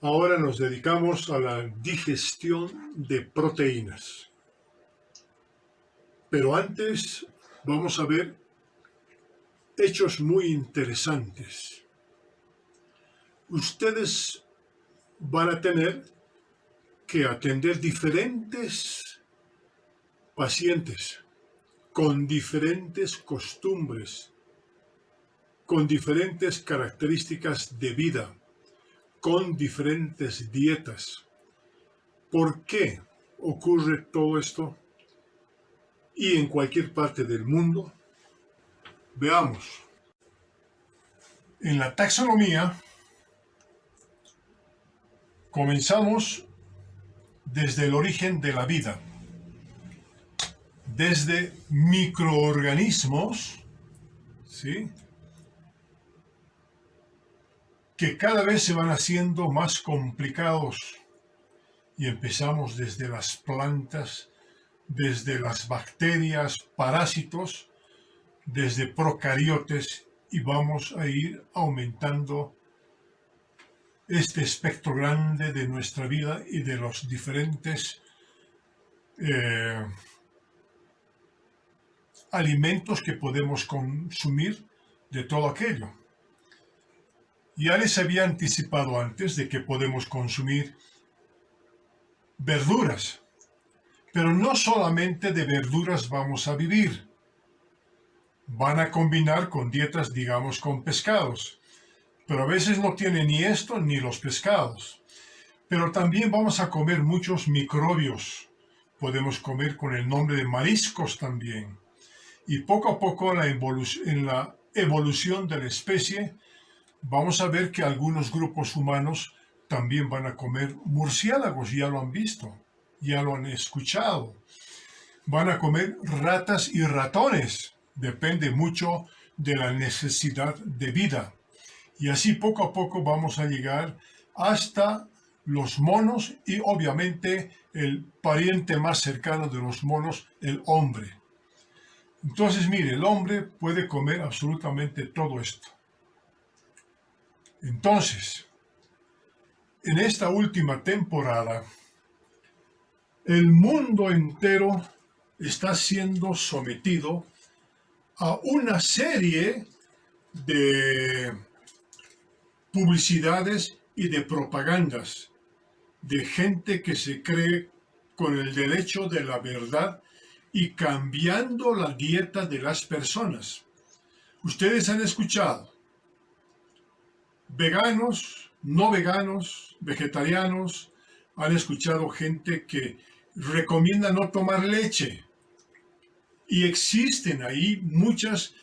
Ahora nos dedicamos a la digestión de proteínas. Pero antes vamos a ver hechos muy interesantes. Ustedes van a tener que atender diferentes pacientes con diferentes costumbres, con diferentes características de vida, con diferentes dietas. ¿Por qué ocurre todo esto? Y en cualquier parte del mundo. Veamos. En la taxonomía comenzamos desde el origen de la vida, desde microorganismos, ¿sí?, que cada vez se van haciendo más complicados, y empezamos desde las plantas, desde las bacterias, parásitos, desde procariotes, y vamos a ir aumentando este espectro grande de nuestra vida y de los diferentes alimentos que podemos consumir de todo aquello. Ya les había anticipado antes de que podemos consumir verduras, pero no solamente de verduras vamos a vivir. Van a combinar con dietas, digamos, con pescados, pero a veces no tiene ni esto ni los pescados. Pero también vamos a comer muchos microbios. Podemos comer con el nombre de mariscos también. Y poco a poco en la evolución de la especie, vamos a ver que algunos grupos humanos también van a comer murciélagos, ya lo han visto, ya lo han escuchado. Van a comer ratas y ratones, depende mucho de la necesidad de vida. Y así poco a poco vamos a llegar hasta los monos y obviamente el pariente más cercano de los monos, el hombre. Entonces, mire, el hombre puede comer absolutamente todo esto. Entonces, en esta última temporada, el mundo entero está siendo sometido a una serie de publicidades y de propagandas de gente que se cree con el derecho de la verdad y cambiando la dieta de las personas. Ustedes han escuchado veganos, no veganos, vegetarianos, han escuchado gente que recomienda no tomar leche. Y existen ahí muchos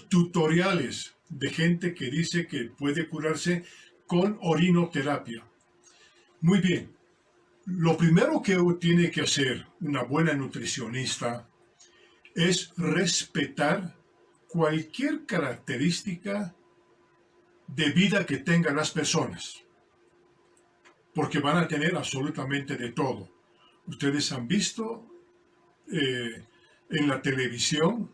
tutoriales de gente que dice que puede curarse con orinoterapia. Muy bien, lo primero que tiene que hacer una buena nutricionista es respetar cualquier característica de vida que tengan las personas, porque van a tener absolutamente de todo. Ustedes han visto en la televisión,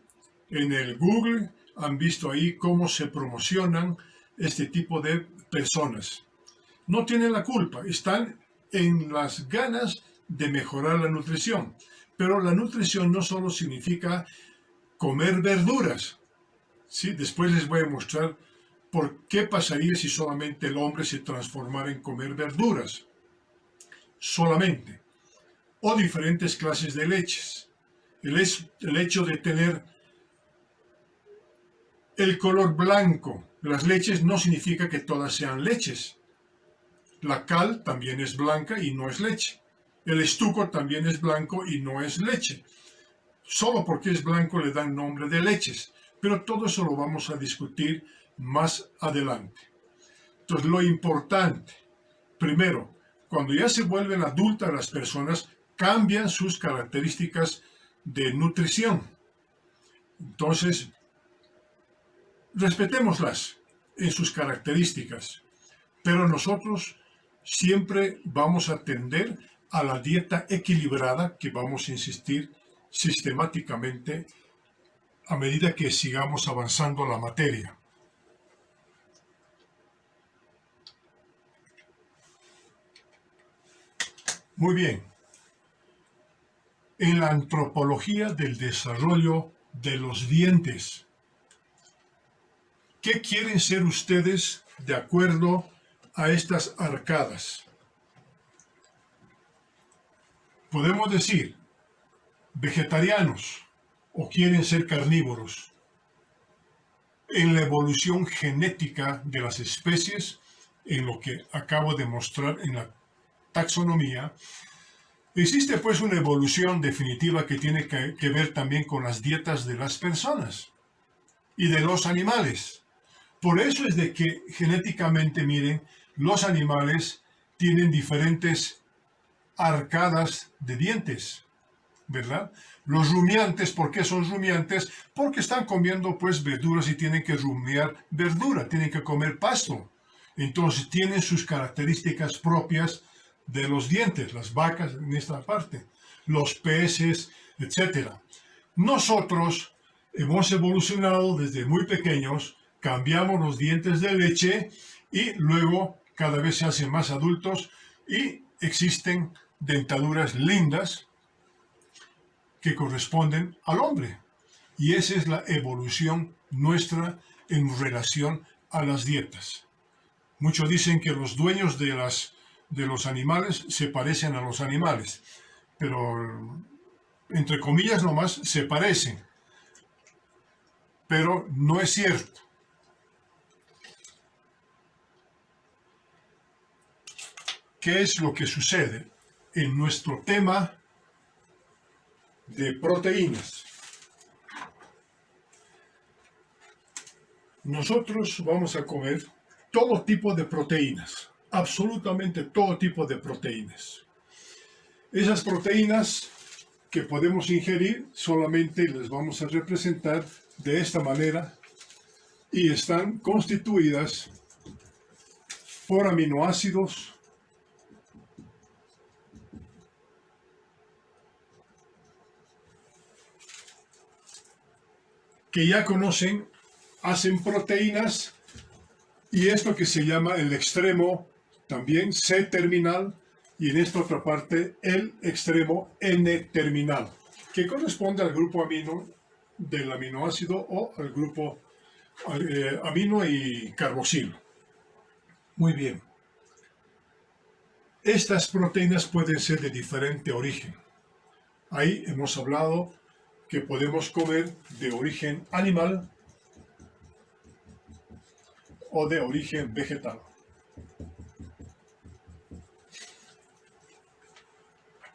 en el Google, han visto ahí cómo se promocionan este tipo de personas. No tienen la culpa, están en las ganas de mejorar la nutrición. Pero la nutrición no solo significa comer verduras. ¿Sí? Después les voy a mostrar por qué pasaría si solamente el hombre se transformara en comer verduras. Solamente. O diferentes clases de leches. El hecho de tener el color blanco de las leches no significa que todas sean leches. La cal también es blanca y no es leche. El estuco también es blanco y no es leche. Solo porque es blanco le dan nombre de leches. Pero todo eso lo vamos a discutir más adelante. Entonces, lo importante, primero, cuando ya se vuelven adultas las personas, cambian sus características de nutrición. Entonces, respetémoslas en sus características, pero nosotros siempre vamos a tender a la dieta equilibrada que vamos a insistir sistemáticamente a medida que sigamos avanzando la materia. Muy bien. En la antropología del desarrollo de los dientes, ¿qué quieren ser ustedes de acuerdo a estas arcadas? Podemos decir vegetarianos o quieren ser carnívoros. En la evolución genética de las especies, en lo que acabo de mostrar en la taxonomía, existe pues una evolución definitiva que tiene que ver también con las dietas de las personas y de los animales. Por eso es de que genéticamente, miren, los animales tienen diferentes arcadas de dientes, ¿verdad? Los rumiantes, ¿por qué son rumiantes? Porque están comiendo pues verduras y tienen que rumiar verdura, tienen que comer pasto. Entonces tienen sus características propias de los dientes, las vacas en esta parte, los peces, etc. Nosotros hemos evolucionado desde muy pequeños, cambiamos los dientes de leche y luego cada vez se hacen más adultos y existen dentaduras lindas que corresponden al hombre. Y esa es la evolución nuestra en relación a las dietas. Muchos dicen que los dueños de los animales se parecen a los animales, pero entre comillas nomás se parecen, pero no es cierto. ¿Qué es lo que sucede en nuestro tema de proteínas? Nosotros vamos a comer todo tipo de proteínas, absolutamente todo tipo de proteínas. Esas proteínas que podemos ingerir solamente les vamos a representar de esta manera y están constituidas por aminoácidos que ya conocen, hacen proteínas y esto que se llama el extremo también C-terminal y en esta otra parte el extremo N-terminal, que corresponde al grupo amino del aminoácido o al grupo amino y carboxilo. Muy bien. Estas proteínas pueden ser de diferente origen. Ahí hemos hablado que podemos comer de origen animal o de origen vegetal.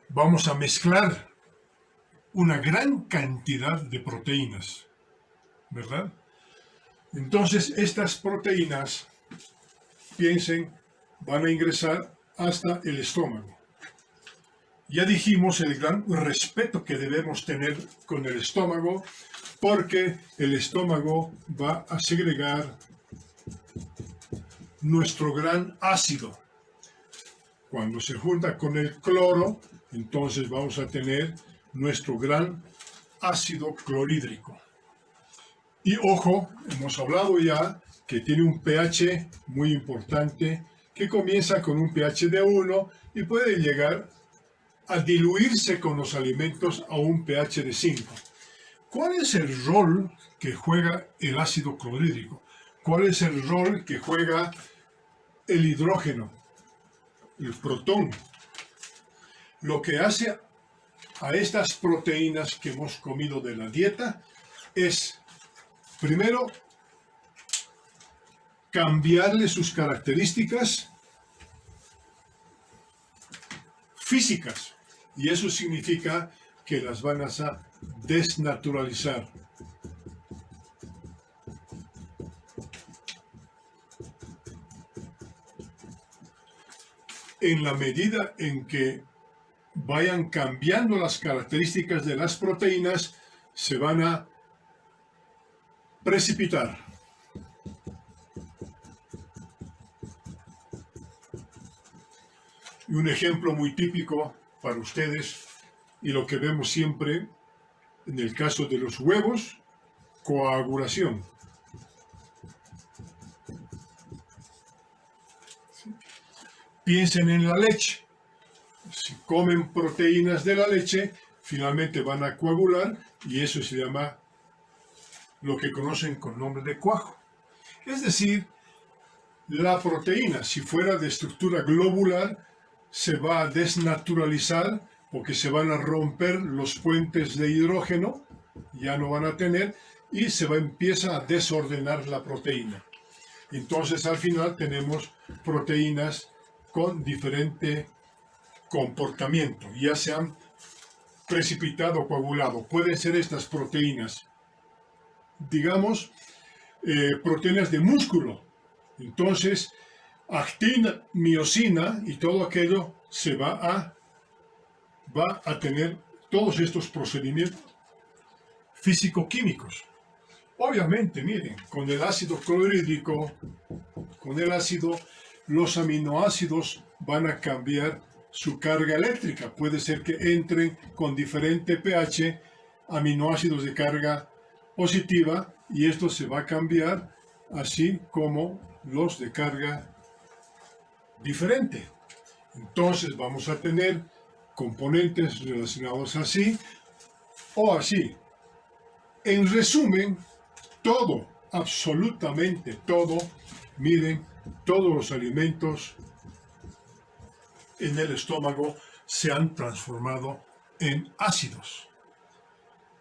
Vamos a mezclar una gran cantidad de proteínas, ¿verdad? Entonces, estas proteínas, piensen, van a ingresar hasta el estómago. Ya dijimos el gran respeto que debemos tener con el estómago, porque el estómago va a segregar nuestro gran ácido. Cuando se junta con el cloro, entonces vamos a tener nuestro gran ácido clorhídrico. Y ojo, hemos hablado ya que tiene un pH muy importante, que comienza con un pH de 1 y puede llegar a diluirse con los alimentos a un pH de 5. ¿Cuál es el rol que juega el ácido clorhídrico? ¿Cuál es el rol que juega el hidrógeno, el protón? Lo que hace a estas proteínas que hemos comido de la dieta es, primero, cambiarle sus características físicas. Y eso significa que las van a desnaturalizar. En la medida en que vayan cambiando las características de las proteínas, se van a precipitar. Y un ejemplo muy típico para ustedes, y lo que vemos siempre en el caso de los huevos, coagulación. Piensen en la leche. Si comen proteínas de la leche, finalmente van a coagular y eso se llama lo que conocen con nombre de cuajo. Es decir, la proteína, si fuera de estructura globular, se va a desnaturalizar porque se van a romper los puentes de hidrógeno, ya no van a tener, y empieza a desordenar la proteína. Entonces al final tenemos proteínas con diferente comportamiento, ya se han precipitado o coagulado. Pueden ser estas proteínas, digamos, proteínas de músculo. Entonces, actina, miosina y todo aquello se va a tener todos estos procedimientos físico-químicos. Obviamente, miren, con el ácido clorhídrico, con el ácido, los aminoácidos van a cambiar su carga eléctrica. Puede ser que entren con diferente pH aminoácidos de carga positiva y esto se va a cambiar así como los de carga diferente. Entonces vamos a tener componentes relacionados así o así. En resumen, todo, absolutamente todo, miren, todos los alimentos en el estómago se han transformado en ácidos.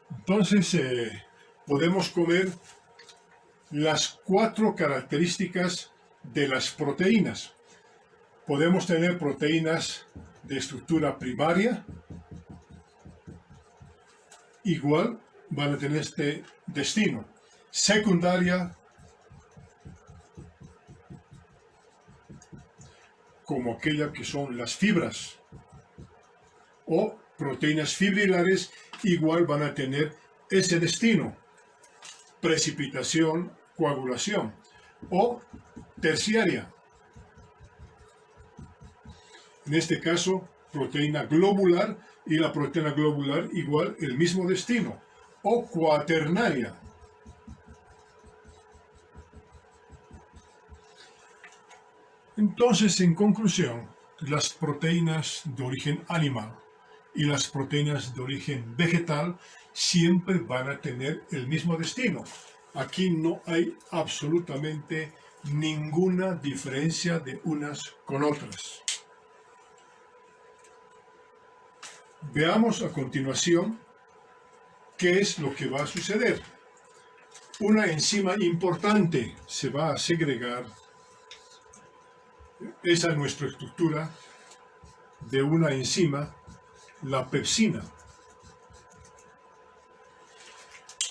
Entonces, podemos comer las 4 características de las proteínas. Podemos tener proteínas de estructura primaria, igual van a tener este destino. Secundaria, como aquella que son las fibras, o proteínas fibrilares, igual van a tener ese destino, precipitación, coagulación, o terciaria, en este caso proteína globular, y la proteína globular igual el mismo destino, o cuaternaria. Entonces, en conclusión, las proteínas de origen animal y las proteínas de origen vegetal siempre van a tener el mismo destino. Aquí no hay absolutamente ninguna diferencia de unas con otras. Veamos a continuación qué es lo que va a suceder. Una enzima importante se va a segregar. Esa es nuestra estructura de una enzima, la pepsina.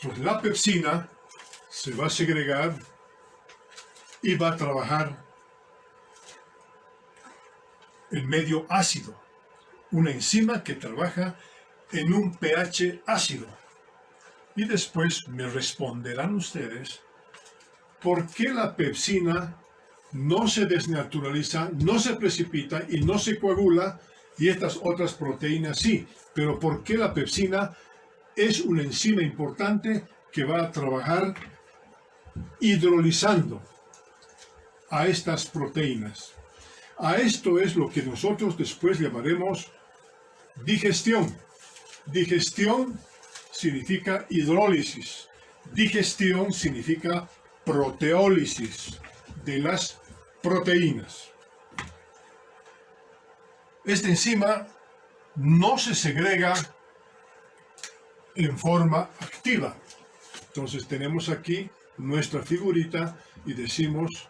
Pues la pepsina se va a segregar y va a trabajar en medio ácido. Una enzima que trabaja en un pH ácido. Y después me responderán ustedes por qué la pepsina no se desnaturaliza, no se precipita y no se coagula, y estas otras proteínas sí. Pero ¿por qué la pepsina es una enzima importante que va a trabajar hidrolizando a estas proteínas? A esto es lo que nosotros después llamaremos digestión. Digestión significa hidrólisis. Digestión significa proteólisis de las proteínas. Esta enzima no se segrega en forma activa. Entonces tenemos aquí nuestra figurita y decimos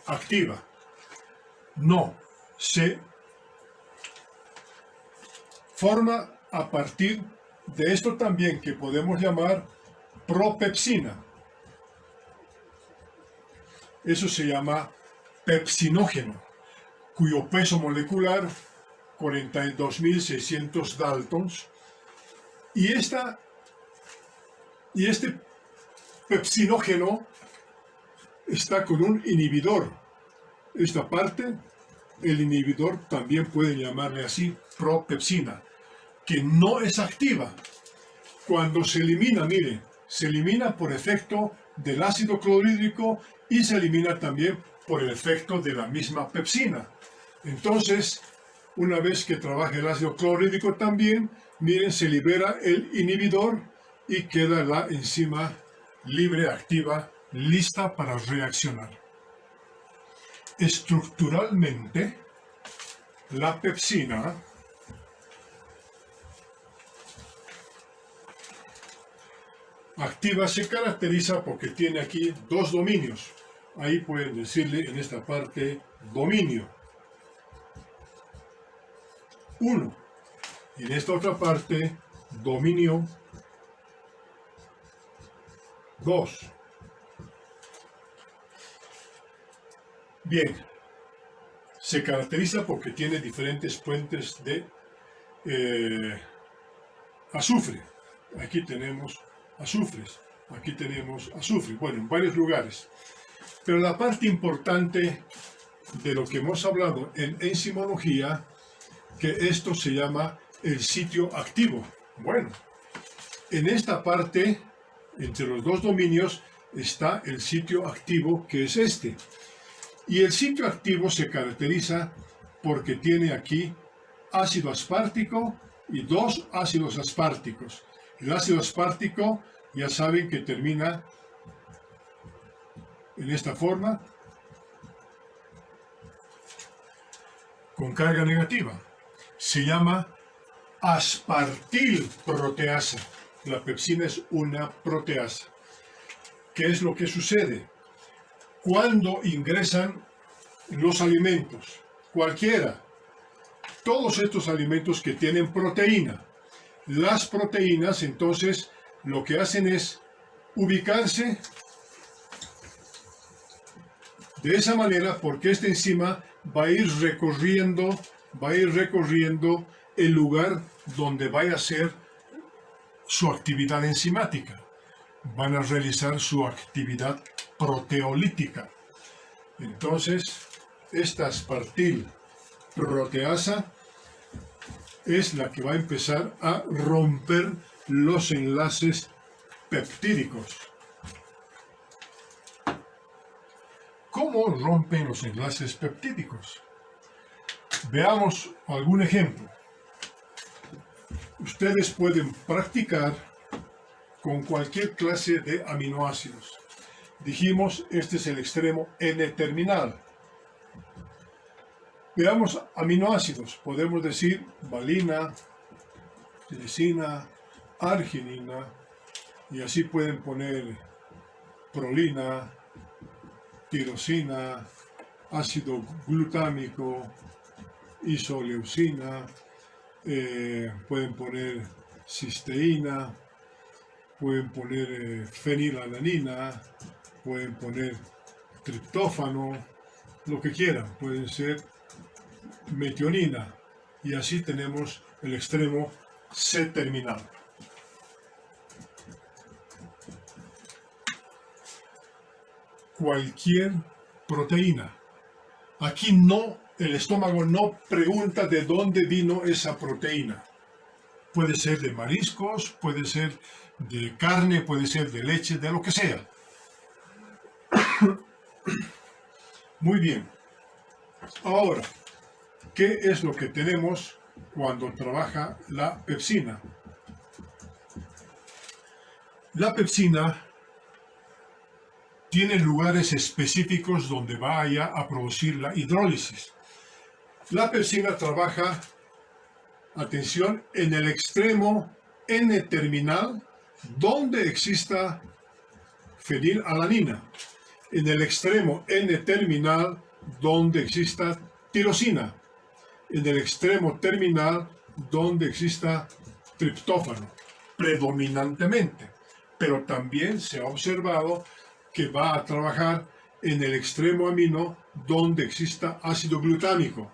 activa. No, se forma a partir de esto también que podemos llamar propepsina. Eso se llama pepsinógeno, cuyo peso molecular 42.600 daltons. Y este pepsinógeno está con un inhibidor. Esta parte, el inhibidor también pueden llamarle así, propepsina, que no es activa. Cuando se elimina, mire, se elimina por efecto del ácido clorhídrico y se elimina también por el efecto de la misma pepsina. Entonces, Una vez que trabaja el ácido clorhídrico también, miren, se libera el inhibidor y queda la enzima libre, activa, lista para reaccionar. Estructuralmente, la pepsina activa se caracteriza porque tiene aquí dos dominios. Ahí pueden decirle en esta parte dominio 1 y en esta otra parte dominio 2. Bien, se caracteriza porque tiene diferentes fuentes de azufre. Aquí tenemos azufres, aquí tenemos azufre, bueno, en varios lugares. Pero la parte importante de lo que hemos hablado en enzimología, que esto se llama el sitio activo. Bueno, en esta parte, entre los dos dominios, está el sitio activo, que es este. Y el sitio activo se caracteriza porque tiene aquí ácido aspartico y dos ácidos asparticos. El ácido aspartico, ya saben que termina en esta forma, con carga negativa. Se llama aspartilproteasa. La pepsina es una proteasa. ¿Qué es lo que sucede? Cuando ingresan los alimentos, cualquiera, todos estos alimentos que tienen proteína, las proteínas entonces lo que hacen es ubicarse de esa manera porque esta enzima va a ir recorriendo el lugar donde vaya a ser su actividad enzimática. Van a realizar su actividad proteolítica. Entonces, esta aspartilproteasa es la que va a empezar a romper los enlaces peptídicos. ¿Cómo rompen los enlaces peptídicos? Veamos algún ejemplo. Ustedes pueden practicar con cualquier clase de aminoácidos. Dijimos, este es el extremo N-terminal. Veamos aminoácidos. Podemos decir valina, lisina, arginina, y así pueden poner prolina, tirosina, ácido glutámico, isoleucina, pueden poner cisteína, pueden poner fenilalanina, pueden poner triptófano, lo que quieran, pueden ser metionina, y así tenemos el extremo C-terminal. Cualquier proteína. Aquí no, el estómago no pregunta de dónde vino esa proteína. Puede ser de mariscos, puede ser de carne, puede ser de leche, de lo que sea. Muy bien. Ahora, ¿qué es lo que tenemos cuando trabaja la pepsina? La pepsina tiene lugares específicos donde vaya a producir la hidrólisis. La pepsina trabaja, atención, en el extremo N-terminal donde exista fenilalanina, en el extremo N-terminal donde exista tirosina, en el extremo terminal donde exista triptófano, predominantemente, pero también se ha observado que va a trabajar en el extremo amino donde exista ácido glutámico,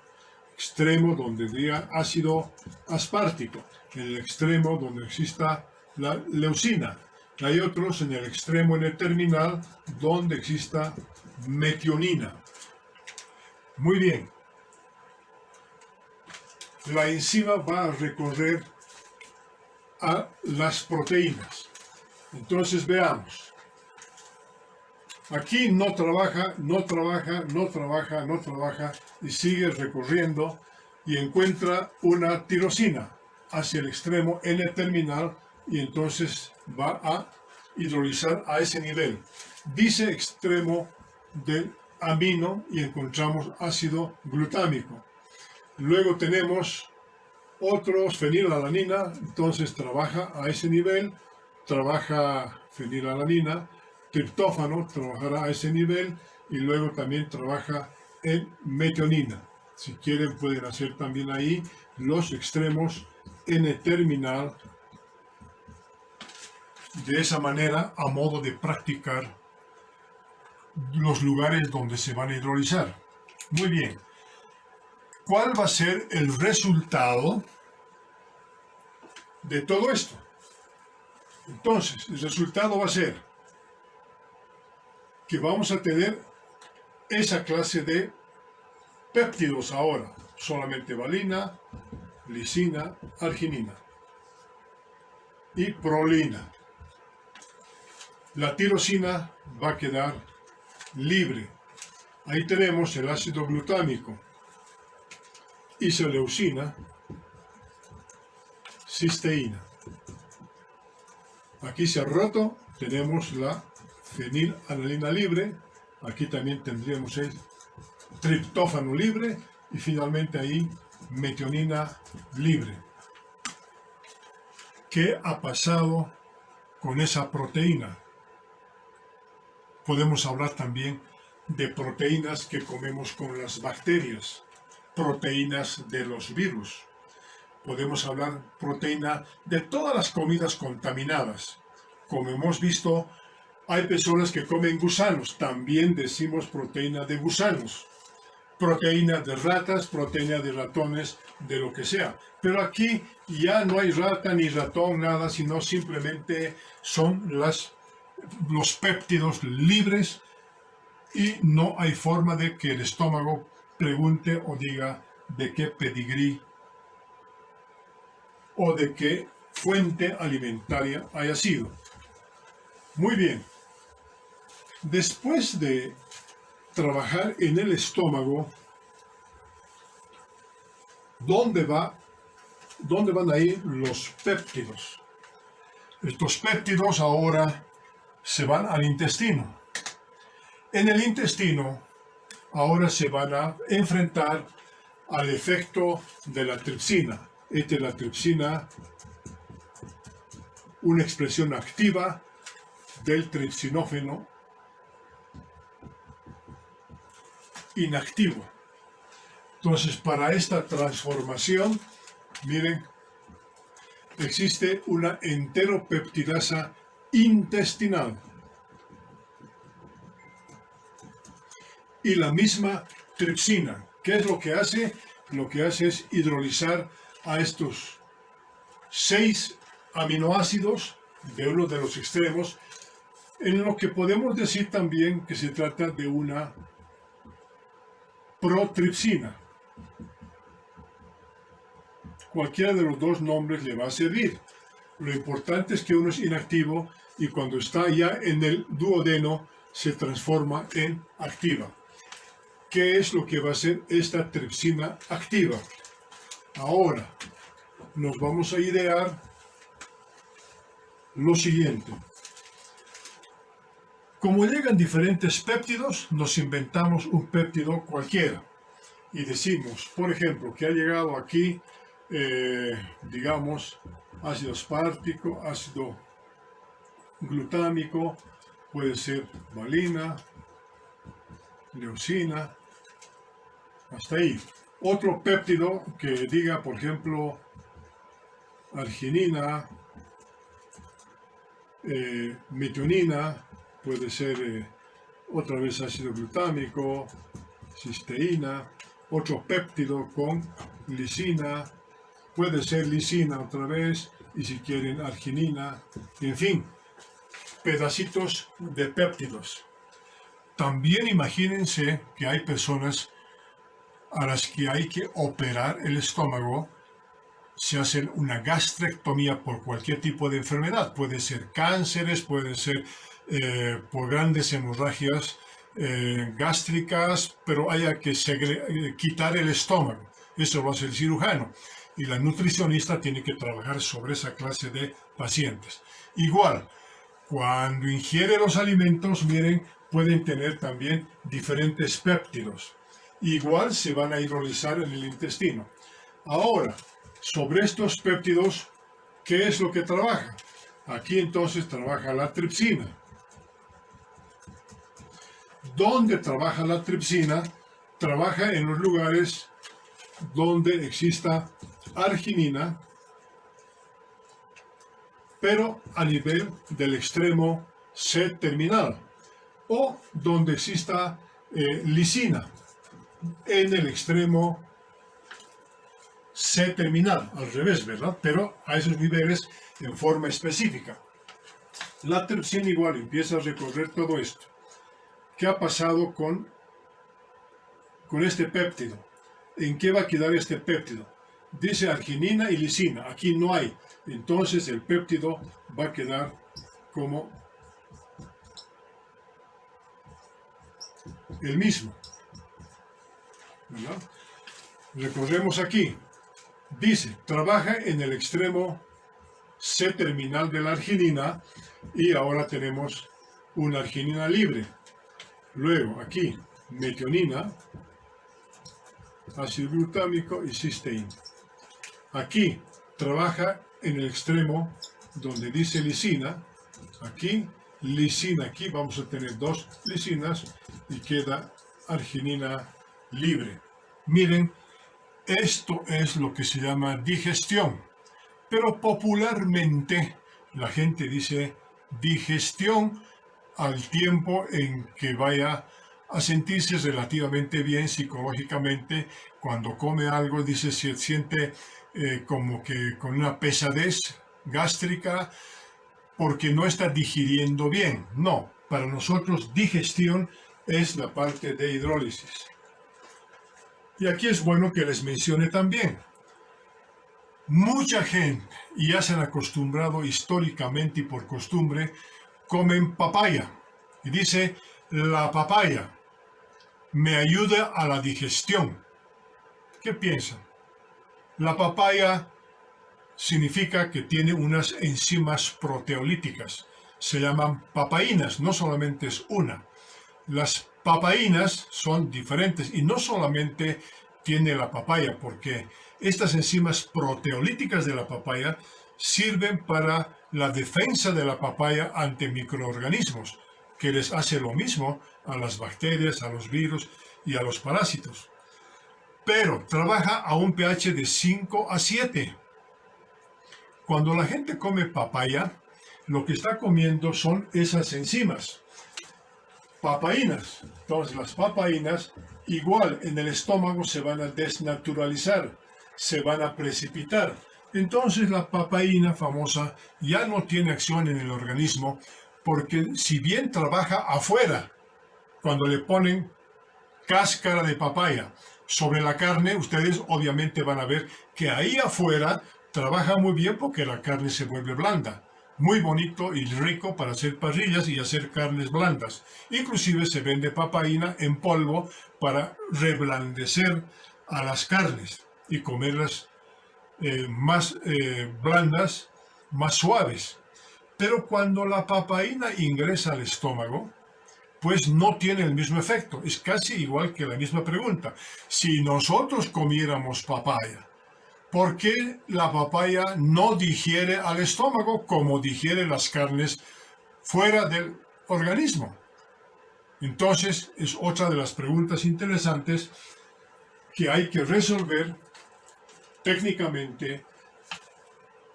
extremo donde diga ácido aspartico, en el extremo donde exista la leucina. Hay otros en el extremo N-terminal donde exista metionina. Muy bien. La enzima va a recorrer a las proteínas. Entonces veamos. Aquí no trabaja y sigue recorriendo y encuentra una tirosina hacia el extremo N-terminal y entonces va a hidrolizar a ese nivel. Dice extremo del amino y encontramos ácido glutámico. Luego tenemos otros fenilalanina, entonces trabaja a ese nivel, trabaja fenilalanina, triptófano trabajará a ese nivel y luego también trabaja en metionina. Si quieren pueden hacer también ahí los extremos N-terminal de esa manera a modo de practicar los lugares donde se van a hidrolizar. Muy bien. ¿Cuál va a ser el resultado de todo esto? Entonces, el resultado va a ser que vamos a tener esa clase de péptidos ahora, solamente valina, lisina, arginina y prolina. La tirosina va a quedar libre. Ahí tenemos el ácido glutámico, isoleucina, cisteína. Aquí se ha roto, tenemos la fenilalanina libre, aquí también tendríamos el triptófano libre y finalmente ahí metionina libre. ¿Qué ha pasado con esa proteína? Podemos hablar también de proteínas que comemos con las bacterias, proteínas de los virus. Podemos hablar proteína de todas las comidas contaminadas. Como hemos visto, hay personas que comen gusanos, también decimos proteína de gusanos, proteína de ratas, proteína de ratones, de lo que sea. Pero aquí ya no hay rata ni ratón, nada, sino simplemente son los péptidos libres y no hay forma de que el estómago pregunte o diga de qué pedigrí o de qué fuente alimentaria haya sido. Muy bien. Después de trabajar en el estómago, ¿dónde van a ir los péptidos? Estos péptidos ahora se van al intestino. En el intestino ahora se van a enfrentar al efecto de la tripsina. Esta es la tripsina, una expresión activa del tripsinógeno inactivo. Entonces, para esta transformación, miren, existe una enteropeptidasa intestinal. Y la misma tripsina, ¿qué es lo que hace? Lo que hace es hidrolizar a estos 6 aminoácidos de uno de los extremos, en lo que podemos decir también que se trata de una protripsina. Cualquiera de los dos nombres le va a servir. Lo importante es que uno es inactivo y cuando está ya en el duodeno se transforma en activa. ¿Qué es lo que va a hacer esta tripsina activa? Ahora nos vamos a idear lo siguiente. Como llegan diferentes péptidos, nos inventamos un péptido cualquiera y decimos, por ejemplo, que ha llegado aquí, digamos, ácido aspartico, ácido glutámico, puede ser valina, leucina, hasta ahí. Otro péptido que diga, por ejemplo, arginina, metionina, puede ser otra vez ácido glutámico, cisteína, otro péptido con lisina, puede ser lisina otra vez, y si quieren arginina, en fin, pedacitos de péptidos. También imagínense que hay personas a las que hay que operar el estómago, se hacen una gastrectomía por cualquier tipo de enfermedad, puede ser cánceres, puede ser por grandes hemorragias gástricas, pero haya que quitar el estómago. Eso lo hace el cirujano. Y la nutricionista tiene que trabajar sobre esa clase de pacientes. Igual, cuando ingiere los alimentos, miren, pueden tener también diferentes péptidos. Igual se van a hidrolizar en el intestino. Ahora, sobre estos péptidos, ¿qué es lo que trabaja? Aquí entonces trabaja la tripsina. ¿Dónde trabaja la tripsina? Trabaja en los lugares donde exista arginina, pero a nivel del extremo C terminal, o donde exista lisina en el extremo C terminal, al revés, ¿verdad? Pero a esos niveles en forma específica. La tripsina igual empieza a recorrer todo esto. ¿Qué ha pasado con este péptido? ¿En qué va a quedar este péptido? Dice arginina y lisina. Aquí no hay. Entonces el péptido va a quedar como el mismo, ¿verdad? Recorremos aquí. Dice, trabaja en el extremo C terminal de la arginina y ahora tenemos una arginina libre. Luego aquí, metionina, ácido glutámico y cisteína. Aquí trabaja en el extremo donde dice lisina. Aquí, lisina. Aquí vamos a tener dos lisinas y queda arginina libre. Miren, esto es lo que se llama digestión. Pero popularmente la gente dice digestión al tiempo en que vaya a sentirse relativamente bien psicológicamente. Cuando come algo, dice, se siente como que con una pesadez gástrica porque no está digiriendo bien. No, para nosotros digestión es la parte de hidrólisis. Y aquí es bueno que les mencione también. Mucha gente, y ya se han acostumbrado históricamente y por costumbre, comen papaya. Y dice, la papaya me ayuda a la digestión. ¿Qué piensan? La papaya significa que tiene unas enzimas proteolíticas. Se llaman papaínas, no solamente es una. Las papaínas son diferentes y no solamente tiene la papaya, porque estas enzimas proteolíticas de la papaya sirven para la defensa de la papaya ante microorganismos, que les hace lo mismo a las bacterias, a los virus y a los parásitos. Pero trabaja a un pH de 5 a 7. Cuando la gente come papaya, lo que está comiendo son esas enzimas, papaínas. Entonces las papaínas igual en el estómago se van a desnaturalizar, se van a precipitar. Entonces la papaína famosa ya no tiene acción en el organismo porque si bien trabaja afuera, cuando le ponen cáscara de papaya sobre la carne, ustedes obviamente van a ver que ahí afuera trabaja muy bien porque la carne se vuelve blanda. Muy bonito y rico para hacer parrillas y hacer carnes blandas. Inclusive se vende papaína en polvo para reblandecer a las carnes y comerlas más blandas, más suaves. Pero cuando la papaína ingresa al estómago, pues no tiene el mismo efecto. Es casi igual que la misma pregunta. Si nosotros comiéramos papaya, ¿por qué la papaya no digiere al estómago como digiere las carnes fuera del organismo? Entonces, es otra de las preguntas interesantes que hay que resolver técnicamente.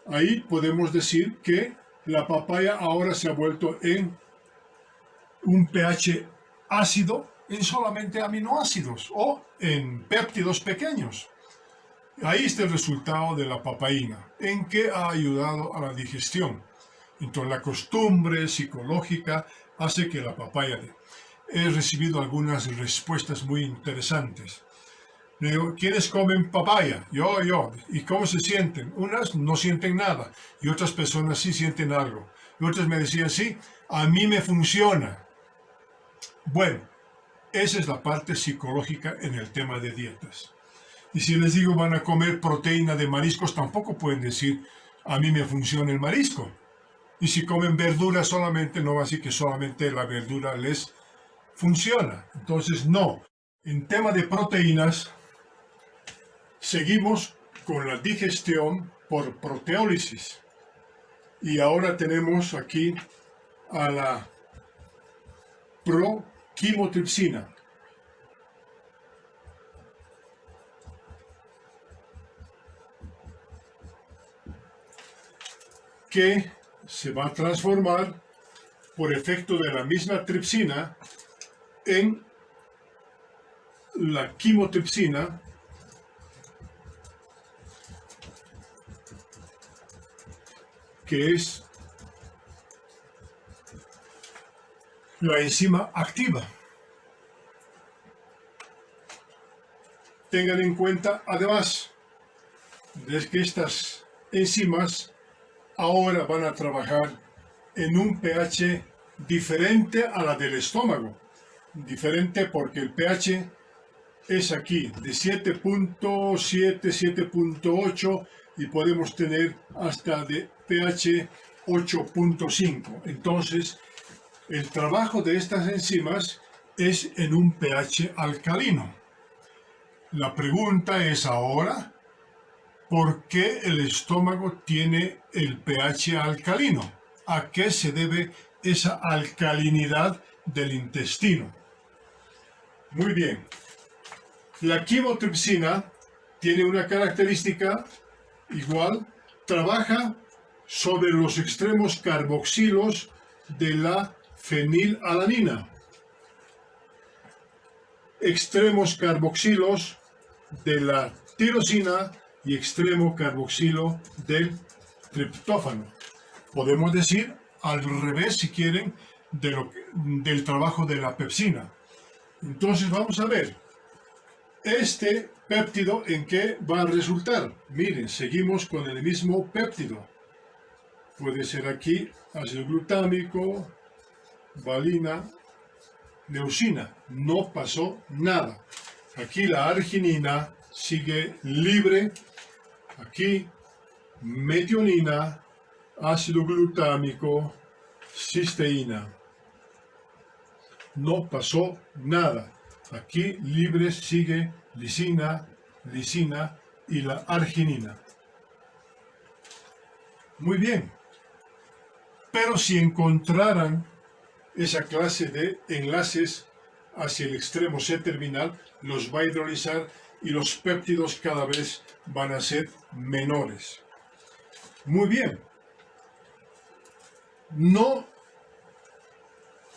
Ahí podemos decir que la papaya ahora se ha vuelto en un pH ácido en solamente aminoácidos o en péptidos pequeños. Ahí está el resultado de la papaína, en que ha ayudado a la digestión. Entonces la costumbre psicológica hace que la papaya... He recibido algunas respuestas muy interesantes. Le digo, ¿quiénes comen papaya? Yo. ¿Y cómo se sienten? Unas no sienten nada y otras personas sí sienten algo. Y otras me decían, sí, a mí me funciona. Bueno, esa es la parte psicológica en el tema de dietas. Y si les digo van a comer proteína de mariscos, tampoco pueden decir, a mí me funciona el marisco. Y si comen verdura solamente, no va a decir que solamente la verdura les funciona. Entonces, no. En tema de proteínas, seguimos con la digestión por proteólisis. Y ahora tenemos aquí a la proquimotripsina, que se va a transformar por efecto de la misma tripsina en la quimotripsina, que es la enzima activa. Tengan en cuenta, además, de que estas enzimas ahora van a trabajar en un pH diferente a la del estómago. Diferente porque el pH es aquí de 7.7, 7.8 y podemos tener hasta de pH 8.5. Entonces, el trabajo de estas enzimas es en un pH alcalino. La pregunta es ahora, ¿por qué el estómago tiene el pH alcalino? ¿A qué se debe esa alcalinidad del intestino? Muy bien. La quimotripsina tiene una característica igual, trabaja sobre los extremos carboxilos de la fenilalanina. Extremos carboxilos de la tirosina y extremo carboxilo del triptófano. Podemos decir al revés, si quieren, del trabajo de la pepsina. Entonces vamos a ver, este péptido en qué va a resultar. Miren, seguimos con el mismo péptido. Puede ser aquí ácido glutámico, valina, leucina. No pasó nada. Aquí la arginina sigue libre. Aquí metionina, ácido glutámico, cisteína. No pasó nada. Aquí libre sigue lisina, lisina y la arginina. Muy bien. Pero si encontraran esa clase de enlaces hacia el extremo C-terminal, los va a hidrolizar y los péptidos cada vez van a ser menores. Muy bien. No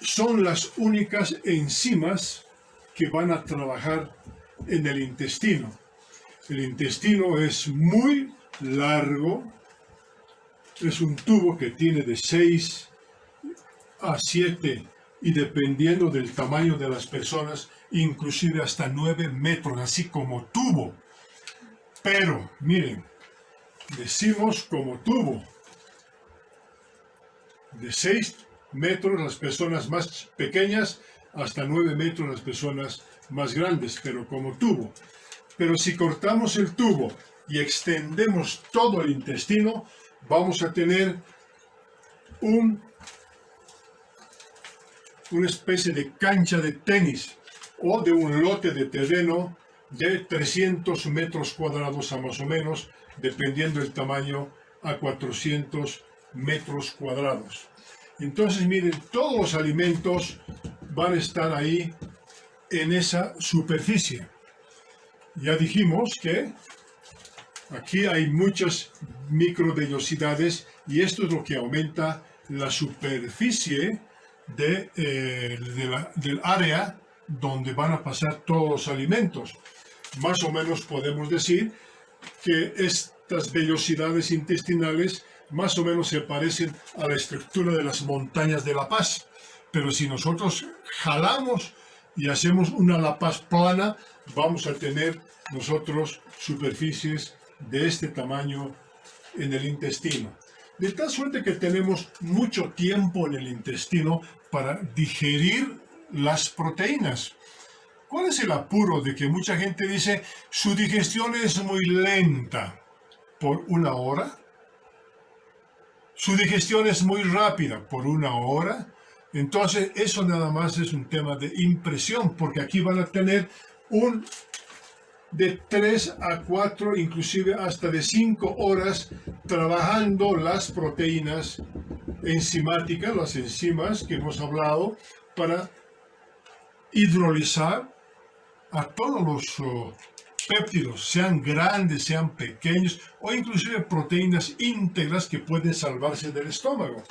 son las únicas enzimas que van a trabajar en el intestino. El intestino es muy largo, es un tubo que tiene de 6 a 7 y dependiendo del tamaño de las personas, inclusive hasta 9 metros, así como tubo. Pero, miren, decimos como tubo, de 6 metros las personas más pequeñas, hasta 9 metros las personas más grandes, pero como tubo. Pero si cortamos el tubo y extendemos todo el intestino, vamos a tener una especie de cancha de tenis o de un lote de terreno de 300 metros cuadrados a más o menos, dependiendo del tamaño, a 400 metros cuadrados. Entonces, miren, todos los alimentos van a estar ahí en esa superficie. Ya dijimos que aquí hay muchas microvellosidades y esto es lo que aumenta la superficie del área donde van a pasar todos los alimentos. Más o menos podemos decir que estas vellosidades intestinales más o menos se parecen a la estructura de las montañas de La Paz. Pero si nosotros jalamos y hacemos una La Paz plana, vamos a tener nosotros superficies de este tamaño en el intestino. De tal suerte que tenemos mucho tiempo en el intestino para digerir las proteínas. ¿Cuál es el apuro de que mucha gente dice su digestión es muy lenta por 1 hora? Su digestión es muy rápida por 1 hora. Entonces, eso nada más es un tema de impresión, porque aquí van a tener un de 3 a 4, inclusive hasta de 5 horas trabajando las proteínas enzimáticas, las enzimas que hemos hablado, para hidrolizar a todos los péptidos, sean grandes, sean pequeños, o inclusive proteínas íntegras que pueden salvarse del estómago.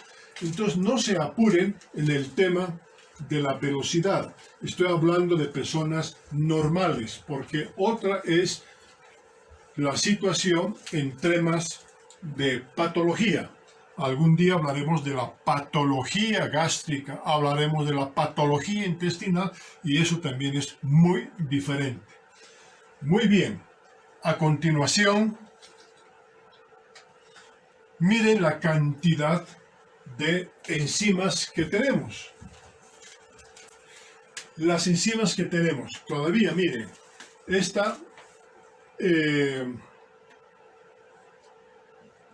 Entonces, no se apuren en el tema de la velocidad. Estoy hablando de personas normales, porque otra es la situación en temas de patología. Algún día hablaremos de la patología gástrica, hablaremos de la patología intestinal, y eso también es muy diferente. Muy bien, a continuación, miren la cantidad de enzimas que tenemos. Las enzimas que tenemos, todavía miren, esta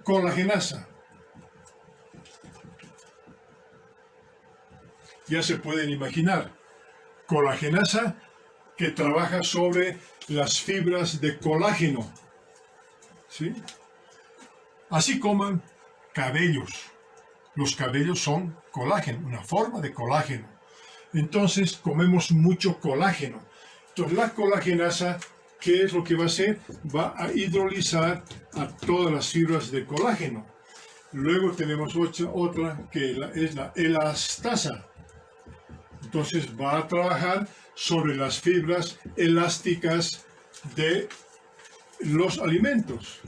colagenasa, ya se pueden imaginar, colagenasa que trabaja sobre las fibras de colágeno, ¿sí? Así como cabellos. Los cabellos son colágeno, una forma de colágeno. Entonces comemos mucho colágeno. Entonces la colagenasa, ¿qué es lo que va a hacer? Va a hidrolizar a todas las fibras de colágeno. Luego tenemos otra que es la elastasa. Entonces va a trabajar sobre las fibras elásticas de los alimentos.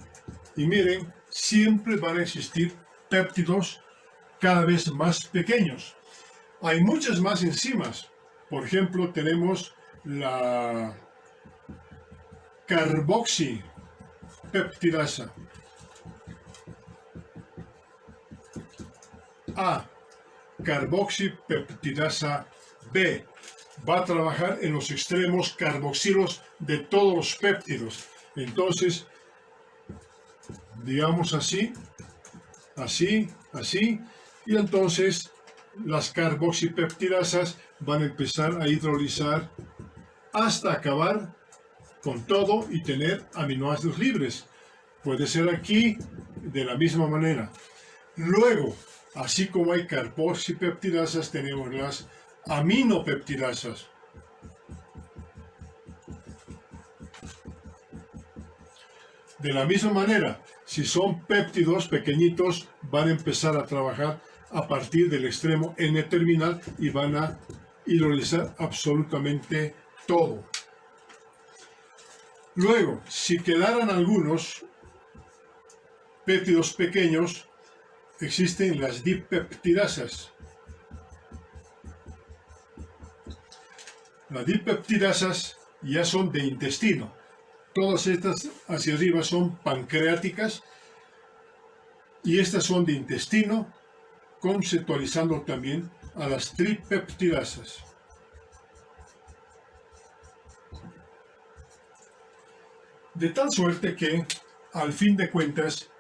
Y miren, siempre van a existir péptidos cada vez más pequeños. Hay muchas más enzimas. Por ejemplo, tenemos la carboxipeptidasa. A. Carboxipeptidasa B. Va a trabajar en los extremos carboxilos de todos los péptidos. Entonces, digamos así, así, así, y entonces las carboxipeptidasas van a empezar a hidrolizar hasta acabar con todo y tener aminoácidos libres. Puede ser aquí de la misma manera. Luego, así como hay carboxipeptidasas, tenemos las aminopeptidasas. De la misma manera, si son péptidos pequeñitos, van a empezar a trabajar a partir del extremo N-terminal y van a hidrolizar absolutamente todo. Luego, si quedaran algunos péptidos pequeños, existen las dipeptidasas. Las dipeptidasas ya son de intestino. Todas estas hacia arriba son pancreáticas y estas son de intestino, conceptualizando también a las tripeptidasas. De tal suerte que, al fin de cuentas,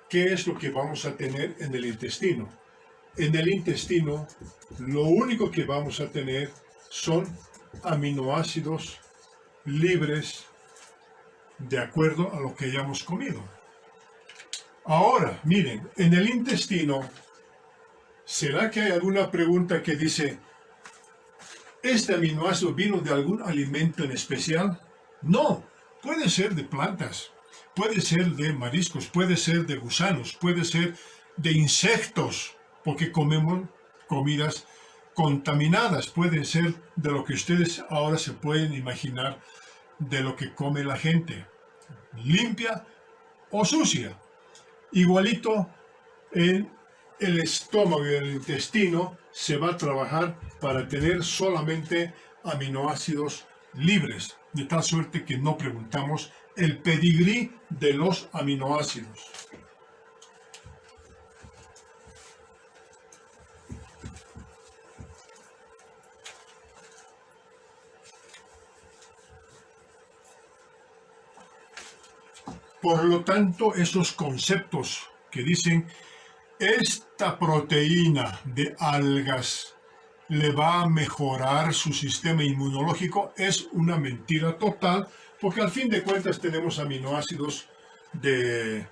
¿qué es lo que vamos a tener en el intestino? En el intestino, lo único que vamos a tener son aminoácidos libres de acuerdo a lo que hayamos comido. Ahora, miren, en el intestino, ¿será que hay alguna pregunta que dice, ¿este aminoácido vino de algún alimento en especial? No, puede ser de plantas, puede ser de mariscos, puede ser de gusanos, puede ser de insectos, porque comemos comidas contaminadas, puede ser de lo que ustedes ahora se pueden imaginar de lo que come la gente, limpia o sucia. Igualito en el estómago y el intestino se va a trabajar para tener solamente aminoácidos libres, de tal suerte que no preguntamos el pedigrí de los aminoácidos. Por lo tanto, esos conceptos que dicen esta proteína de algas le va a mejorar su sistema inmunológico es una mentira total, porque al fin de cuentas tenemos aminoácidos de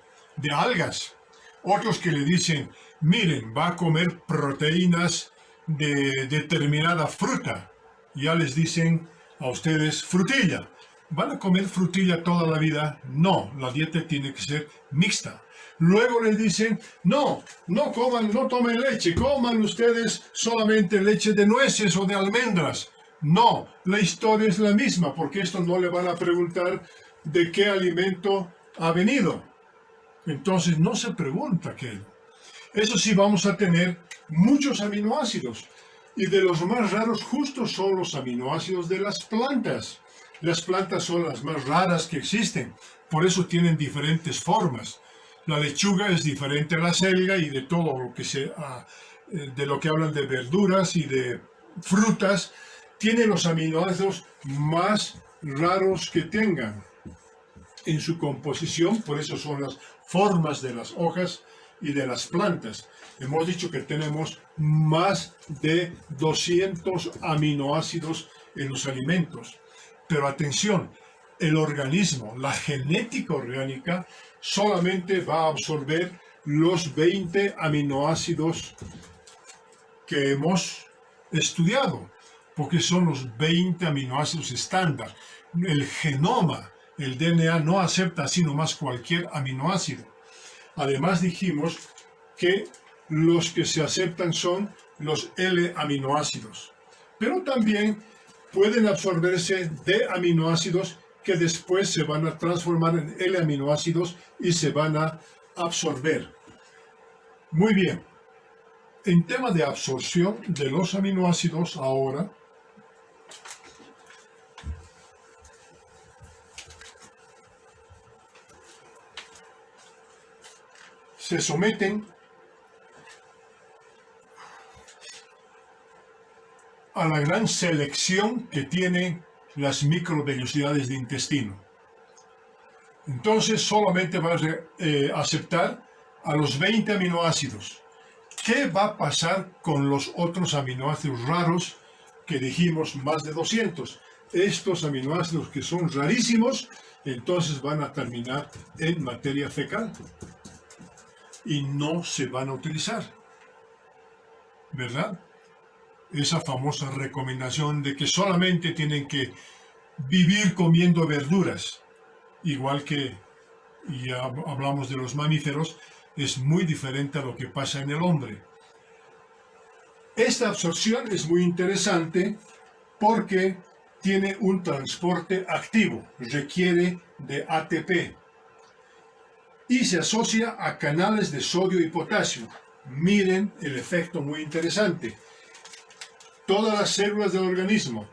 algas. Otros que le dicen, miren, va a comer proteínas de determinada fruta. Ya les dicen a ustedes frutilla. ¿Van a comer frutilla toda la vida? No, la dieta tiene que ser mixta. Luego les dicen, no coman, no tomen leche, coman ustedes solamente leche de nueces o de almendras. No, la historia es la misma, porque esto no le van a preguntar de qué alimento ha venido. Entonces no se pregunta qué. Eso sí, vamos a tener muchos aminoácidos. Y de los más raros justos son los aminoácidos de las plantas. Las plantas son las más raras que existen. Por eso tienen diferentes formas. La lechuga es diferente a la selga y de todo lo que de lo que hablan de verduras y de frutas, tiene los aminoácidos más raros que tengan en su composición. Por eso son las formas de las hojas y de las plantas. Hemos dicho que tenemos más de 200 aminoácidos en los alimentos. Pero atención, el organismo, la genética orgánica, solamente va a absorber los 20 aminoácidos que hemos estudiado, porque son los 20 aminoácidos estándar. El genoma, el DNA, no acepta así nomás cualquier aminoácido. Además dijimos que los que se aceptan son los L-aminoácidos, pero también pueden absorberse D aminoácidos que después se van a transformar en L-aminoácidos y se van a absorber. Muy bien. En tema de absorción de los aminoácidos ahora, se someten a la gran selección que tienen las microvellosidades de intestino. Entonces solamente va a aceptar a los 20 aminoácidos. ¿Qué va a pasar con los otros aminoácidos raros que dijimos más de 200? Estos aminoácidos que son rarísimos, entonces van a terminar en materia fecal y no se van a utilizar, ¿verdad? Esa famosa recomendación de que solamente tienen que vivir comiendo verduras, igual que ya hablamos de los mamíferos, es muy diferente a lo que pasa en el hombre. Esta absorción es muy interesante porque tiene un transporte activo, requiere de ATP y se asocia a canales de sodio y potasio. Miren el efecto muy interesante. Todas las células del organismo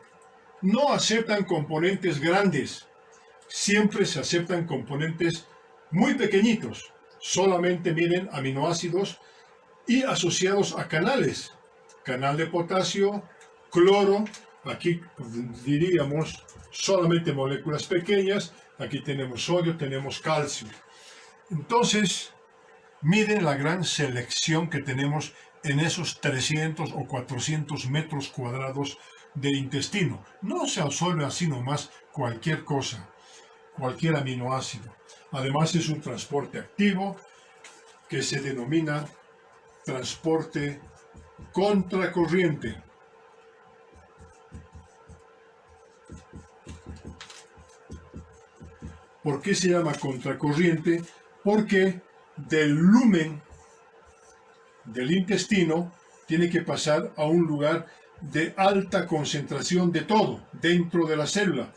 no aceptan componentes grandes, siempre se aceptan componentes muy pequeñitos. Solamente miren aminoácidos y asociados a canales. Canal de potasio, cloro, aquí diríamos solamente moléculas pequeñas, aquí tenemos sodio, tenemos calcio. Entonces, miren la gran selección que tenemos en esos 300 o 400 metros cuadrados de intestino. No se absorbe así nomás cualquier cosa, cualquier aminoácido. Además es un transporte activo que se denomina transporte contracorriente. ¿Por qué se llama contracorriente? Porque del lumen del intestino tiene que pasar a un lugar de alta concentración de todo dentro de la célula.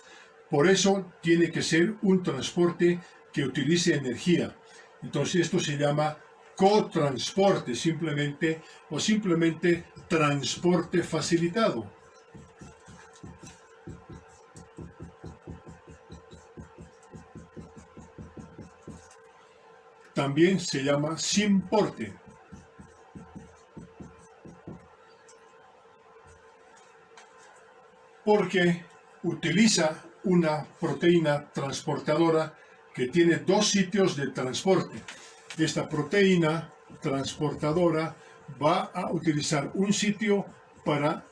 Por eso tiene que ser un transporte que utilice energía. Entonces esto se llama cotransporte simplemente o simplemente transporte facilitado. También se llama simporte. Porque utiliza una proteína transportadora que tiene dos sitios de transporte. Esta proteína transportadora va a utilizar un sitio para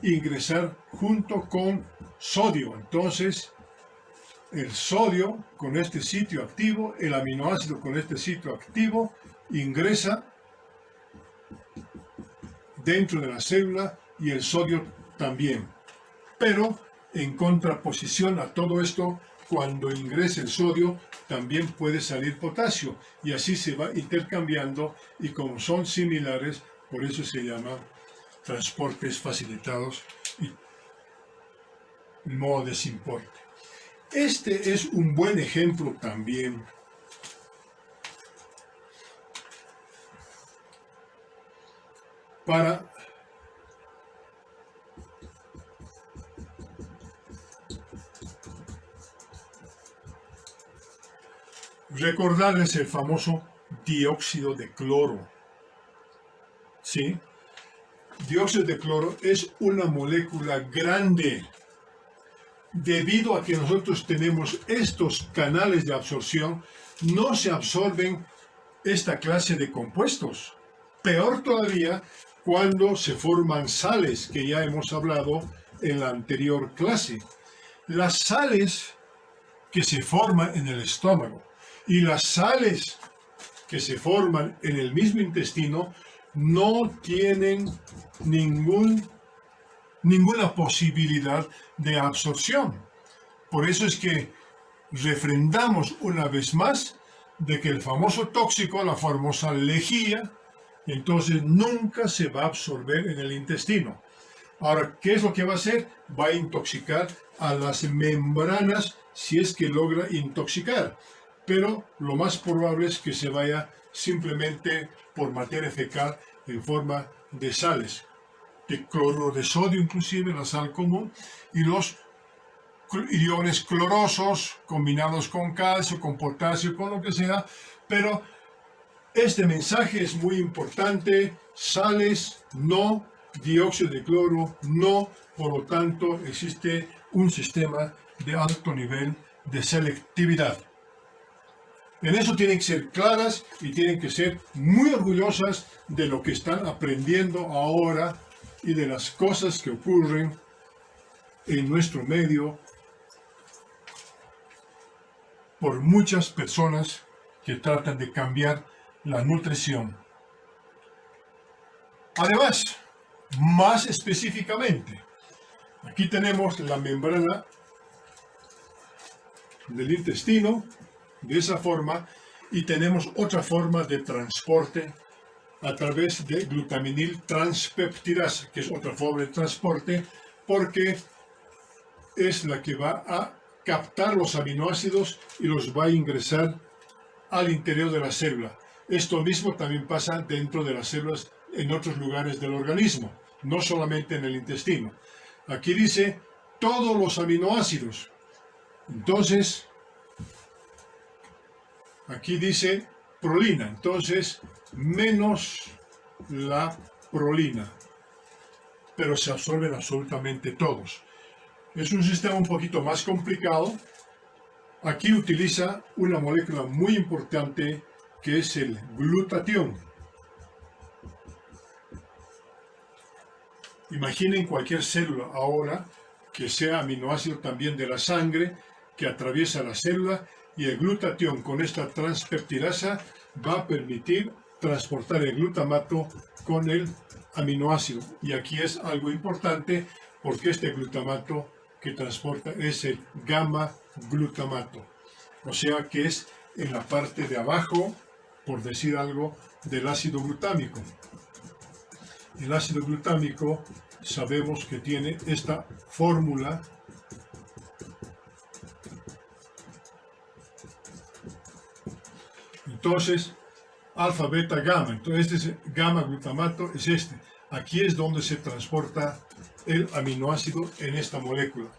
ingresar junto con sodio. Entonces, el sodio con este sitio activo, el aminoácido con este sitio activo, ingresa dentro de la célula y el sodio también. Pero en contraposición a todo esto, cuando ingrese el sodio, también puede salir potasio y así se va intercambiando, y como son similares, por eso se llama transportes facilitados y no desimporte. Este es un buen ejemplo también para recordarles el famoso dióxido de cloro. ¿Sí? Dióxido de cloro es una molécula grande. Debido a que nosotros tenemos estos canales de absorción, no se absorben esta clase de compuestos. Peor todavía cuando se forman sales, que ya hemos hablado en la anterior clase. Las sales que se forman en el estómago y las sales que se forman en el mismo intestino no tienen ninguna posibilidad de absorción. Por eso es que refrendamos una vez más de que el famoso tóxico, la famosa lejía, entonces nunca se va a absorber en el intestino. Ahora, ¿qué es lo que va a hacer? Va a intoxicar a las membranas si es que logra intoxicar. Pero lo más probable es que se vaya simplemente por materia fecal en forma de sales, de cloruro de sodio inclusive, la sal común, y los iones clorosos combinados con calcio, con potasio, con lo que sea. Pero este mensaje es muy importante: sales no, dióxido de cloro no, por lo tanto existe un sistema de alto nivel de selectividad. En eso tienen que ser claras y tienen que ser muy orgullosas de lo que están aprendiendo ahora y de las cosas que ocurren en nuestro medio por muchas personas que tratan de cambiar la nutrición. Además, más específicamente, aquí tenemos la membrana del intestino de esa forma, y tenemos otra forma de transporte a través de glutaminil transpeptidasa, que es otra forma de transporte porque es la que va a captar los aminoácidos y los va a ingresar al interior de la célula. Esto mismo también pasa dentro de las células en otros lugares del organismo, no solamente en el intestino. Aquí dice todos los aminoácidos. Entonces, aquí dice prolina, entonces menos la prolina, pero se absorben absolutamente todos. Es un sistema un poquito más complicado. Aquí utiliza una molécula muy importante que es el glutatión. Imaginen cualquier célula ahora que sea aminoácido también de la sangre que atraviesa la célula, y el glutatión con esta transpeptidasa va a permitir transportar el glutamato con el aminoácido. Y aquí es algo importante porque este glutamato que transporta es el gamma glutamato. O sea que es en la parte de abajo, por decir algo, del ácido glutámico. El ácido glutámico sabemos que tiene esta fórmula Entonces, alfa, beta, gamma. Entonces, este gamma glutamato es este. Aquí es donde se transporta el aminoácido en esta molécula.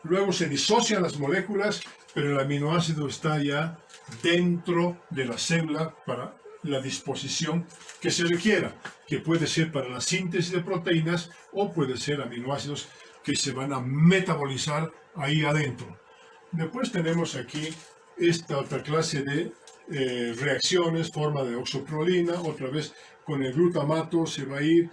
Luego se disocian las moléculas, pero el aminoácido está ya dentro de la célula para la disposición que se requiera, que puede ser para la síntesis de proteínas o puede ser aminoácidos que se van a metabolizar ahí adentro. Después tenemos aquí esta otra clase de reacciones, forma de oxoprolina, otra vez con el glutamato se va a ir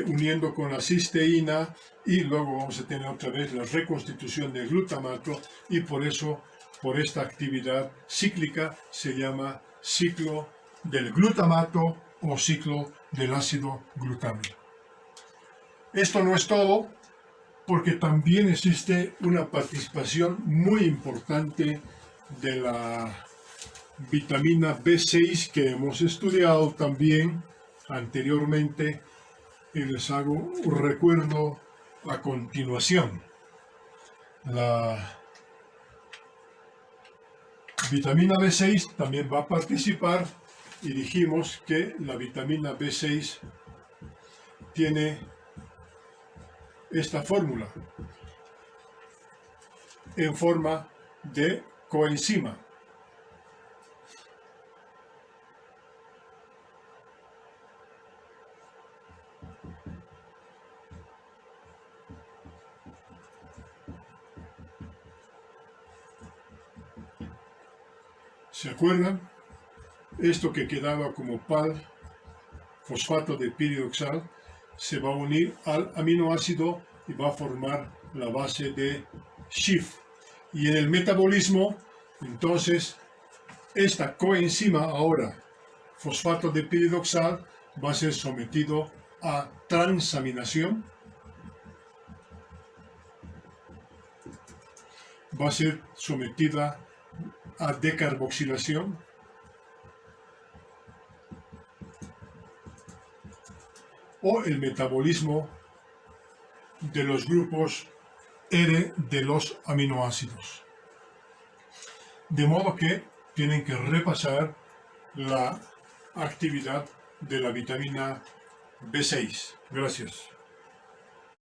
uniendo con la cisteína y luego vamos a tener otra vez la reconstitución del glutamato y por eso, por esta actividad cíclica se llama ciclo del glutamato o ciclo del ácido glutámico. Esto no es todo, porque también existe una participación muy importante de la vitamina B6 que hemos estudiado también anteriormente y les hago un recuerdo a continuación. La vitamina B6 también va a participar y dijimos que la vitamina B6 tiene esta fórmula en forma de coenzima. ¿Se acuerdan? Esto que quedaba como PAL, fosfato de piridoxal, se va a unir al aminoácido y va a formar la base de Schiff. Y en el metabolismo, entonces, esta coenzima ahora, fosfato de piridoxal, va a ser sometido a transaminación, va a ser sometida a decarboxilación, o el metabolismo de los grupos R de los aminoácidos. De modo que tienen que repasar la actividad de la vitamina B6. Gracias.